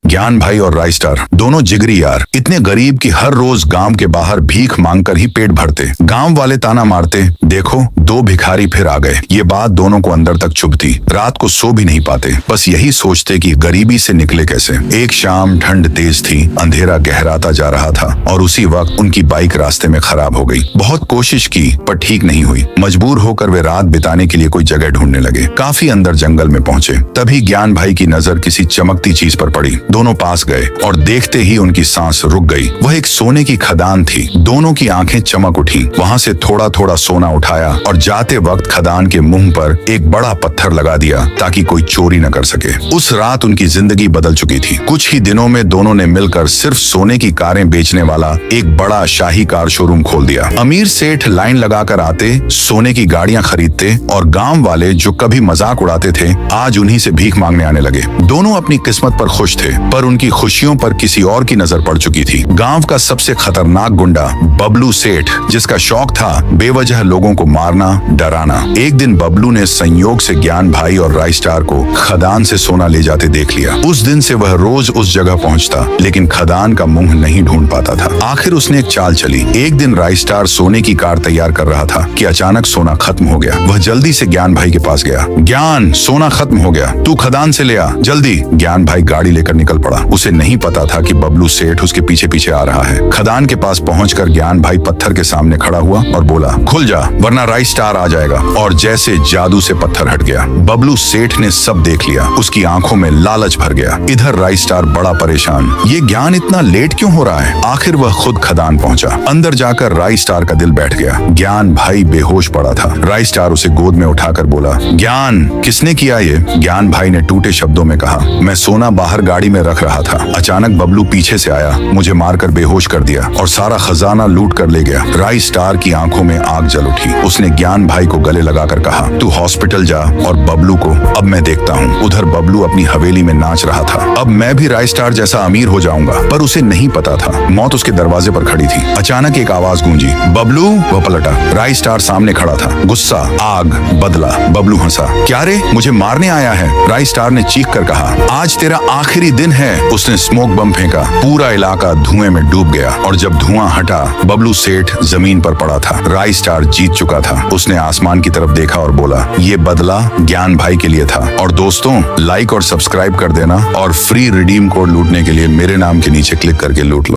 ज्ञान भाई और राय स्टार दोनों जिगरी यार, इतने गरीब कि हर रोज गांव के बाहर भीख मांगकर ही पेट भरते। गांव वाले ताना मारते, देखो दो भिखारी फिर आ गए। ये बात दोनों को अंदर तक चुभती। रात को सो भी नहीं पाते, बस यही सोचते कि गरीबी से निकले कैसे। एक शाम ठंड तेज थी, अंधेरा गहराता जा रहा था और उसी वक्त उनकी बाइक रास्ते में खराब हो गई। बहुत कोशिश की पर ठीक नहीं हुई। मजबूर होकर वे रात बिताने के लिए कोई जगह ढूंढने लगे। काफी अंदर जंगल में पहुंचे, तभी ज्ञान भाई की नजर किसी चमकती चीज पर पड़ी। दोनों पास गए और देखते ही उनकी सांस रुक गई। वह एक सोने की खदान थी। दोनों की आंखें चमक उठी। वहां से थोड़ा थोड़ा सोना उठाया और जाते वक्त खदान के मुंह पर एक बड़ा पत्थर लगा दिया ताकि कोई चोरी न कर सके। उस रात उनकी जिंदगी बदल चुकी थी। कुछ ही दिनों में दोनों ने मिलकर सिर्फ सोने की कारें बेचने वाला एक बड़ा शाही कार शोरूम खोल दिया। अमीर सेठ लाइन लगाकर आते, सोने की गाड़ियां खरीदते और गांव वाले जो कभी मजाक उड़ाते थे आज उन्हीं से भीख मांगने आने लगे। दोनों अपनी किस्मत पर खुश थे, पर उनकी खुशियों पर किसी और की नजर पड़ चुकी थी। गांव का सबसे खतरनाक गुंडा बबलू सेठ, जिसका शौक था बेवजह लोगों को मारना, डराना। एक दिन बबलू ने संयोग से ज्ञान भाई और राय स्टार को खदान से सोना ले जाते देख लिया। उस दिन से वह रोज उस जगह पहुंचता, लेकिन खदान का मुंह नहीं ढूंढ पाता था। आखिर उसने एक चाल चली। एक दिन राय स्टार सोने की कार तैयार कर रहा था कि अचानक सोना खत्म हो गया। वह जल्दी से ज्ञान भाई के पास गया। ज्ञान, सोना खत्म हो गया, तू खदान से ले आ जल्दी। ज्ञान भाई गाड़ी लेकर निकल पड़ा। उसे नहीं पता था कि बबलू सेठ उसके पीछे पीछे आ रहा है। खदान के पास पहुंचकर ज्ञान भाई पत्थर के सामने खड़ा हुआ और बोला, खुल जा वरना राय स्टार आ जाएगा। और जैसे जादू से पत्थर हट गया। बबलू सेठ ने सब देख लिया। उसकी आंखों में लालच भर गया। इधर राय स्टार बड़ा परेशान, ये ज्ञान इतना लेट क्यों हो रहा है। आखिर वह खुद खदान पहुंचा। अंदर जाकर राय स्टार का दिल बैठ गया। ज्ञान भाई बेहोश पड़ा था। राय स्टार उसे गोद में उठाकर बोला, ज्ञान किसने किया ये। ज्ञान भाई ने टूटे शब्दों में कहा, मैं सोना बाहर गाड़ी में रख रहा था, अचानक बबलू पीछे से आया, मुझे मारकर बेहोश कर दिया और सारा खजाना लूट कर ले गया। राय स्टार की आंखों में आग जल उठी। उसने ज्ञान भाई को गले लगाकर कहा, तू हॉस्पिटल जा और बबलू को अब मैं देखता हूँ। उधर बबलू अपनी हवेली में नाच रहा था। अब मैं भी राय स्टार जैसा अमीर हो जाऊंगा, पर उसे नहीं पता था मौत उसके दरवाजे पर खड़ी थी। अचानक एक आवाज गूंजी, बबलू। वह पलटा। राय स्टार सामने खड़ा था। गुस्सा, आग, बदला। बबलू हंसा, क्या रे, मुझे मारने आया है। राय स्टार ने चीख कर कहा, आज तेरा आखिरी दिन है। उसने स्मोक बम फेंका। पूरा इलाका धुएं में डूब गया और जब धुआं हटा बबलू सेठ जमीन पर पड़ा था। राय स्टार जीत चुका था। उसने आसमान की तरफ देखा और बोला, ये बदला ज्ञान भाई के लिए था। और दोस्तों, लाइक और सब्सक्राइब कर देना और फ्री रिडीम कोड लूटने के लिए मेरे नाम के नीचे क्लिक करके लूट लो।